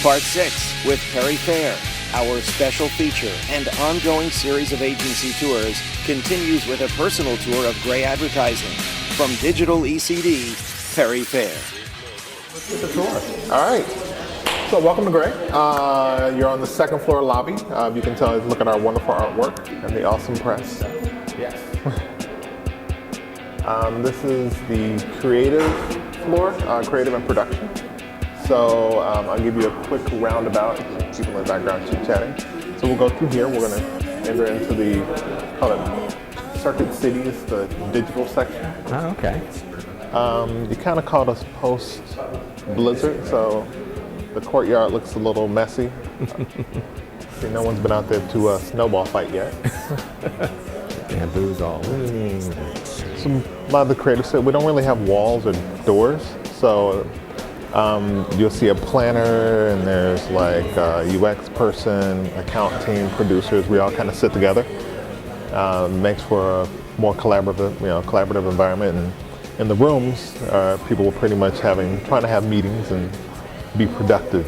Part 6 with Perry Fair. Our special feature and ongoing series of agency tours continues with a personal tour of Gray Advertising. From Digital ECD, Perry Fair. Let's get the tour. All right. So welcome to Gray. You're on the second floor lobby. You can tell, look at our wonderful artwork and the awesome press. Yes. This is the creative floor, creative and production. So I'll give you a quick roundabout, people in the background chit-chatting. So we'll go through here. We're going to enter into the, call it Circuit Cities, the digital section. Oh, okay. You kind of called us post-blizzard, so the courtyard looks a little messy. See, no one's been out there to a snowball fight yet. Bamboo's all. A lot of the creative stuff, we don't really have walls or doors, so you'll see a planner and there's like a UX person, account team, producers. We all kind of sit together. Makes for a more collaborative environment. And in the rooms, people were pretty much trying to have meetings and be productive.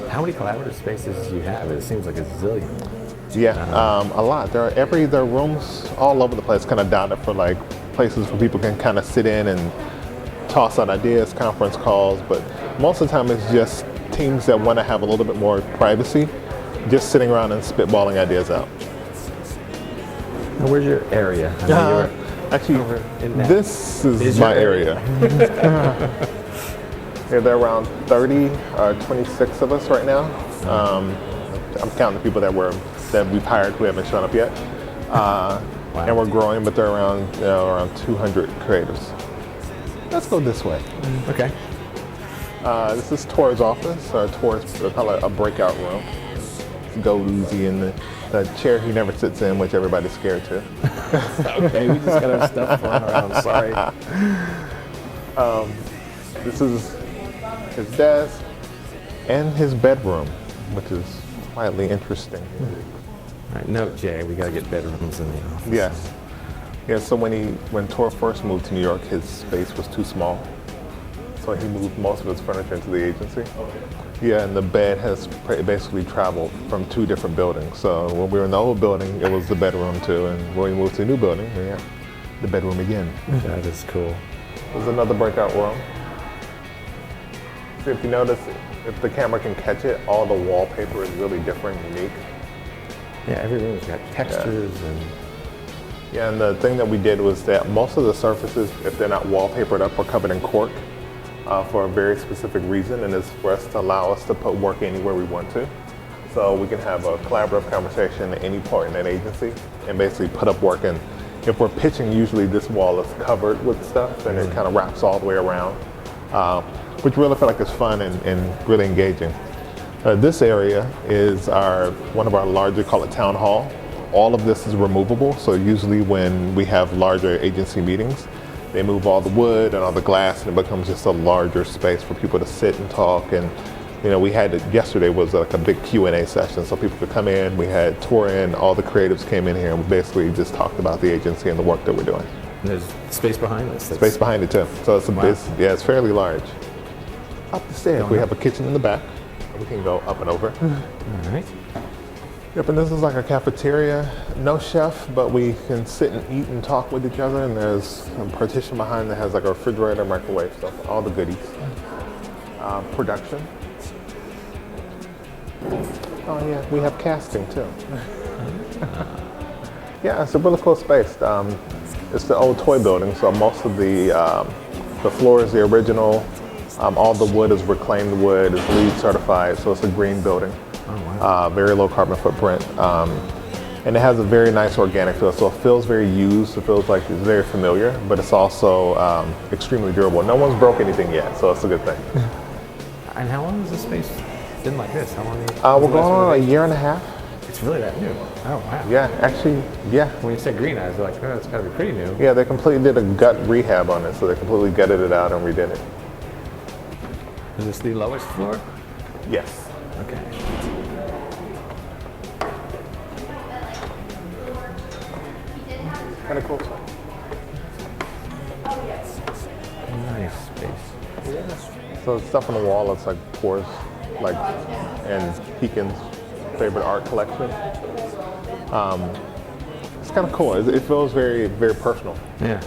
How many collaborative spaces do you have? It seems like a zillion. Yeah, a lot. There are rooms all over the place, kind of dotted for like places where people can kind of sit in and toss out ideas, conference calls, but most of the time it's just teams that want to have a little bit more privacy, just sitting around and spitballing ideas out. Now, where's your area? Actually, this is my area. Yeah, there are around 30 or 26 of us right now. I'm counting the people that we've hired who haven't shown up yet. Wow. And we're growing, but they're around 200 creatives. Let's go this way. Okay. This is Tor's office. Tor's, they call it a breakout room. Go easy in the chair he never sits in, which everybody's scared to. Okay, we just got our stuff flying around. Sorry. This is his desk and his bedroom, which is slightly interesting. All right, note, Jay, we got to get bedrooms in the office. Yes. Yeah, so when Tor first moved to New York, his space was too small. So he moved most of his furniture into the agency. Yeah, and the bed has basically traveled from 2 different buildings. So when we were in the old building, it was the bedroom too, and when we moved to the new building, yeah, the bedroom again. That is cool. There's another breakout room. So if you notice, if the camera can catch it, all the wallpaper is really different and unique. Yeah, every room's got textures and... Yeah, and the thing that we did was that most of the surfaces, if they're not wallpapered up, are covered in cork for a very specific reason, and it's for us to allow us to put work anywhere we want to. So we can have a collaborative conversation at any point in that agency and basically put up work. And if we're pitching, usually this wall is covered with stuff and it kind of wraps all the way around, which really feel like it's fun and really engaging. This area is one of our larger, call it town hall. All of this is removable, so usually when we have larger agency meetings, they move all the wood and all the glass and it becomes just a larger space for people to sit and talk. And we had yesterday was like a big Q&A session, so people could come in. We had Tor in, all the creatives came in here, and we basically just talked about the agency and the work that we're doing. And there's space behind this. Space behind it too. So it's it's fairly large. Up the stairs, we have a kitchen in the back. We can go up and over. All right. Yep, and this is like a cafeteria. No chef, but we can sit and eat and talk with each other. And there's a partition behind that has like a refrigerator, microwave stuff, all the goodies. Production. Oh yeah, we have casting too. Yeah, it's a really cool space. It's the old toy building, so most of the floor is the original. All the wood is reclaimed wood, is LEED certified, so it's a green building. Oh, wow. Very low carbon footprint. And it has a very nice organic feel, so it feels very used, it feels like it's very familiar, but it's also extremely durable. No one's broke anything yet, so it's a good thing. And how long has this space been like this? How long? We're going on a year and a half. It's really that new. Oh, wow. Yeah, actually, yeah. When you said green, I was like, oh, it's got to be pretty new. Yeah, they completely did a gut rehab on it, so they completely gutted it out and redid it. Is this the lowest floor? Yes. Okay. Kind of cool stuff. Nice space. Yeah. So the stuff on the wall looks like Tor's like in Pekin's favorite art collection. It's kind of cool. It feels very, very personal. Yeah.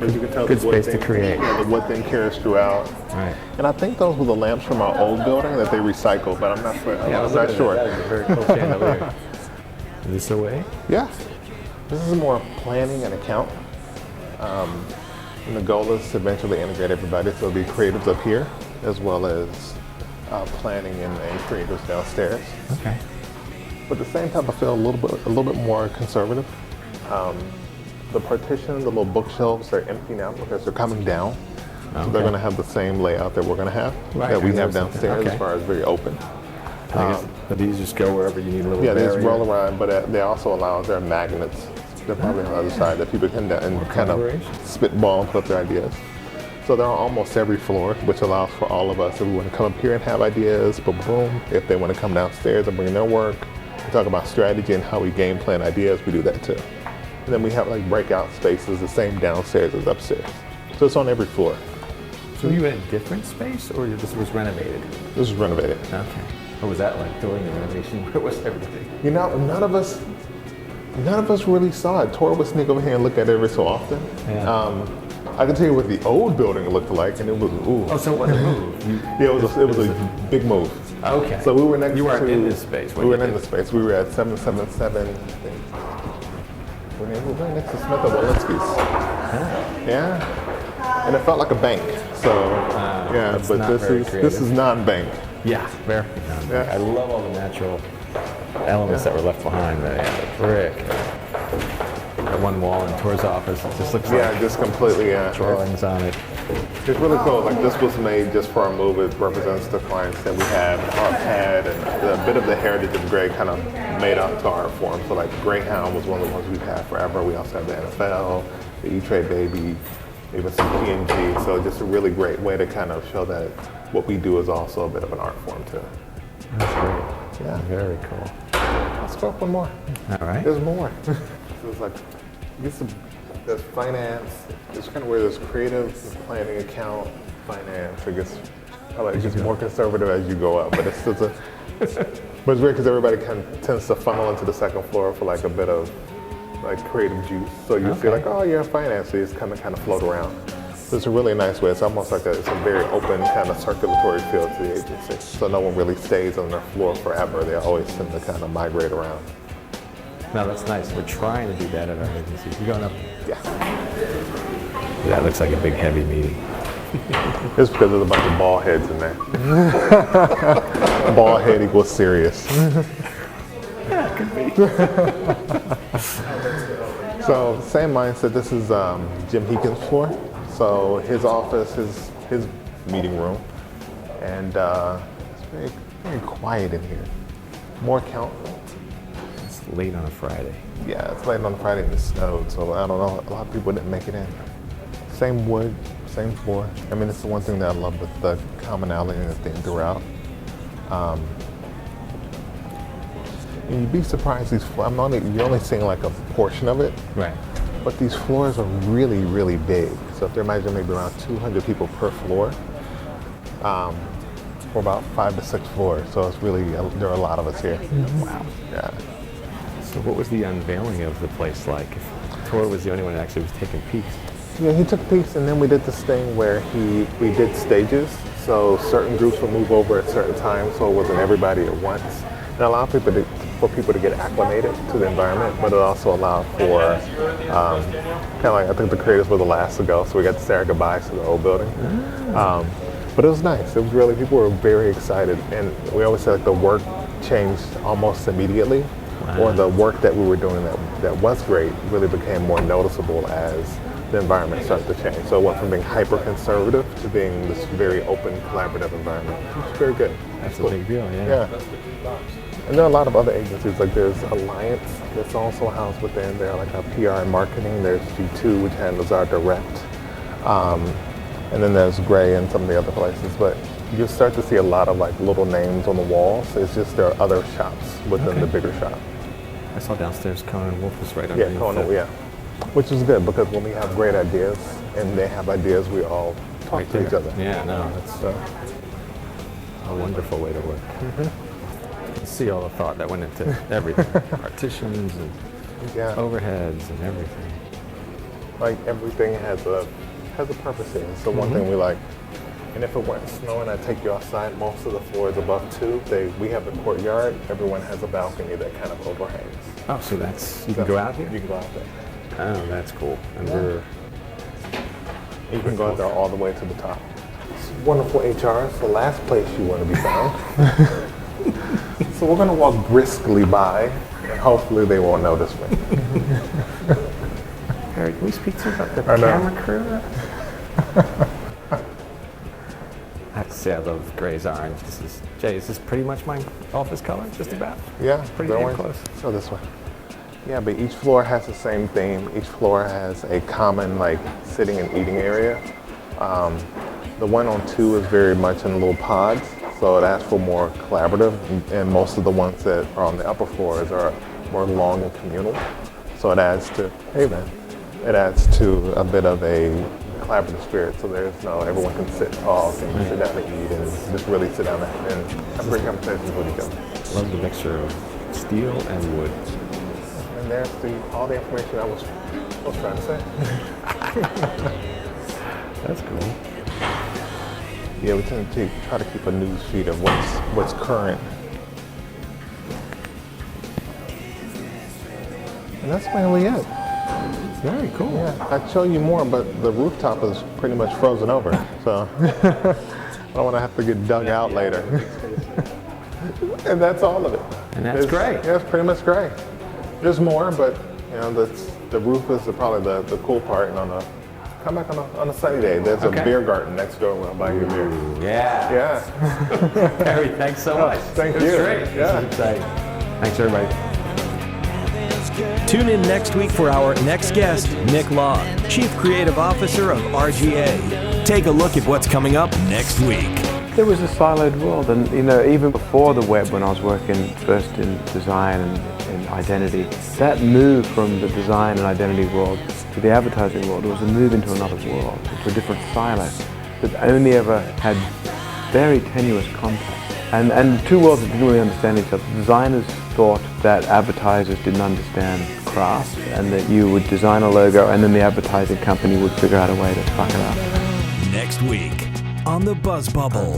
As you can tell, Good the wood space to thing- create. Yeah, the wood thing carries throughout. Right. And I think those were the lamps from our old building that they recycled, but I'm not sure. I'm not sure. That is a very cool chandelier. Is this the way? Yeah. This is more planning and account. And the goal is to eventually integrate everybody. So it'll be creatives up here as well as planning and creatives downstairs. Okay. But at the same time, I feel a little bit more conservative. The partition, the little bookshelves, they're empty now because they're coming down. So they're going to have the same layout that we're going to have, that we have downstairs, as far as very open. I guess, but these just go wherever you need a little Yeah, they just barrier. roll around, but they also allow their magnets. They're probably on the other side that people can kind of spitball and put up their ideas. So they're on almost every floor, which allows for all of us, if we want to come up here and have ideas, boom, boom. If they want to come downstairs and bring their work, we talk about strategy and how we game plan ideas, we do that too. And then we have like breakout spaces, the same downstairs as upstairs. So it's on every floor. So were you in a different space, or this was renovated? This is renovated. Okay. What was that like during the renovation? Where was everything? You know, none of us really saw it. Tor would sneak over here and look at it every so often. Yeah. I can tell you what the old building looked like, and it was ooh. Oh, so it wasn't moved. Yeah, it was a big move. Okay. So we were next to. You weren't in this space. We weren't in the space. We were at 777. I think. We were right next to Smith and Walensky's. Yeah. And it felt like a bank. So yeah, that's but not this very is creative. non-bank. Yeah, very. Yeah. I love all the natural elements that were left behind. The brick, that one wall in Tor's office. It just looks Yeah, like just completely. Yeah. drawings on it. It's really cool. Like this was made just for our move. It represents the clients that we have, our pad, and a bit of the heritage of Gray kind of made up to our form. So like Greyhound was one of the ones we've had forever. We also have the NFL, the E-Trade Baby, even some PNG. So just a really great way to kind of show that what we do is also a bit of an art form too. That's great. Yeah. Very cool. Let's go up one more. All right. There's more. So it's like, there's finance. It's kind of where there's creative, planning, account, finance. I guess it gets more conservative as you go up, but it's still but it's weird because everybody kind of tends to funnel into the second floor for like a bit of like creative juice. So you feel like, oh, you're in finance, so you just come and kind of float around. So it's a really nice way. It's almost like it's a very open kind of circulatory feel to the agency. So no one really stays on their floor forever. They always tend to kind of migrate around. No, that's nice. We're trying to do that at our agency. You going up? Yeah. That looks like a big, heavy meeting. It's because there's a bunch of bald heads in there. Bald head equals serious. Yeah, it could be. So same mindset. This is Jim Heakin's floor. So his office, his meeting room, and it's very, very quiet in here. More account. It's late on a Friday. Yeah, it's late on Friday and it snowed, so I don't know. A lot of people didn't make it in. Same wood, same floor. I mean, it's the one thing that I love with the commonality and the theme throughout. And you'd be surprised these floors. You're only seeing like a portion of it. Right. But these floors are really, really big. So if they're imagining maybe around 200 people per floor, for about 5 to 6 floors. So it's really, there are a lot of us here. Wow. Yeah. So what was the unveiling of the place like? If Tor was the only one that actually was taking peeks. Yeah, he took peeks, and then we did this thing where we did stages. So certain groups would move over at certain times, so it wasn't everybody at once. And allowed for people to get acclimated to the environment, but it also allowed for kind of like, I think the creators were the last to go, so we got to say our goodbyes to the old building. But it was nice. It was really, people were very excited, and we always say like the work changed almost immediately, or the work that we were doing that was great really became more noticeable as the environment started to change. So it went from being hyper conservative to being this very open, collaborative environment. It was very good. That's a big deal, Yeah. And there are a lot of other agencies, like there's Alliance that's also housed within there, like our PR and marketing. There's G2, which handles our direct. And then there's Gray and some of the other places. But you start to see a lot of like little names on the walls. It's just there are other shops within the bigger shop. I saw downstairs Conan Wolf was right Yeah, underneath. Conan, yeah. Which is good because when we have great ideas and they have ideas, we all talk to each other. Yeah, no, that's a wonderful way to work. See all the thought that went into everything. Partitions and overheads and everything. Like everything has a purpose here. So one thing we like, and if it weren't snowing, I'd take you outside. Most of the floors above 2, we have the courtyard. Everyone has a balcony that kind of overhangs. Oh, so you can go out here? You can go out there. Oh, that's cool. And you can go out there all the way to the top. It's wonderful HR. It's the last place you want to be found. So we're going to walk briskly by, and hopefully they won't notice me. Harry, can we speak to you about the camera crew? I have to say, I love Gray's orange. Jay, is this pretty much my office color, just about? Yeah, pretty damn close. So this way. Yeah, but each floor has the same theme. Each floor has a common sitting and eating area. The one on 2 is very much in little pods, so it asks for more collaborative, and most of the ones that are on the upper floors are more long and communal. So it adds to, a bit of a collaborative spirit. So there's everyone can sit, talk, and sit down and eat, and just really sit down and have great conversations with each other. Love the mixture of steel and wood. And there's all the information I was trying to say. That's cool. Yeah, we tend to try to keep a news feed of what's current. And that's mainly it. Very cool. Yeah, I'd show you more, but the rooftop is pretty much frozen over, so I don't want to have to get dug out later. And that's all of it. And that's great. Yeah, it's pretty much great. There's more, but the roof is probably the cool part. And come back on a sunny day. There's a beer garden next door where I'll buy you a beer. Yeah. Yeah. Harry, thanks so much. Thank you. It was great. Yeah. This is exciting. Thanks, everybody. Tune in next week for our next guest, Nick Law, Chief Creative Officer of RGA. Take a look at what's coming up next week. There was a siloed world, and even before the web, when I was working first in design and identity, that move from the design and identity world to the advertising world was a move into another world, into a different silo that only ever had very tenuous contact. And two worlds that didn't really understand each other. Designers thought that advertisers didn't understand craft, and that you would design a logo and then the advertising company would figure out a way to fuck it up. Next week on the BuzzBubble.